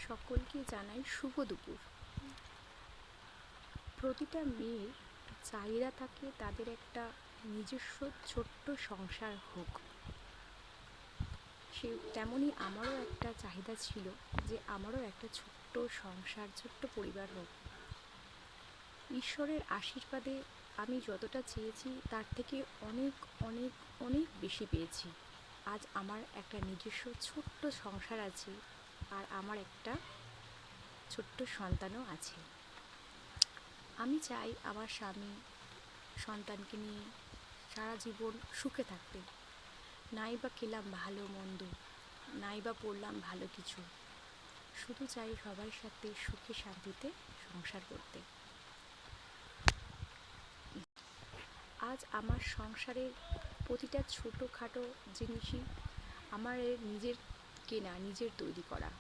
সকলকে জানাই শুভ দুপুর। প্রতিটা মেয়ের চাহিদা থাকে তাদের একটা নিজস্ব ছোট্ট সংসার হোক। তেমনই আমারও একটা চাহিদা ছিল যে আমারও একটা ছোট্ট সংসার, ছোট্ট পরিবার হোক। ঈশ্বরের আশীর্বাদে আমি যতটা চেয়েছি তার থেকে অনেক অনেক অনেক বেশি পেয়েছি। আজ আমার একটা নিজস্ব ছোট্ট সংসার আছে, আর আমার একটা ছোট্ট সন্তানও আছে। আমি চাই আমার স্বামী সন্তানকে নিয়ে সারা জীবন সুখে থাকতে। নাই বা খেলাম ভালো মন্দ, নাই বা পড়লাম ভালো কিছু, শুধু চাই সবার সাথে সুখে শান্তিতে সংসার করতে। আজ আমার সংসারের প্রতিটা ছোটোখাটো জিনিসই আমার নিজের কেনা, নিজের তৈরি করা।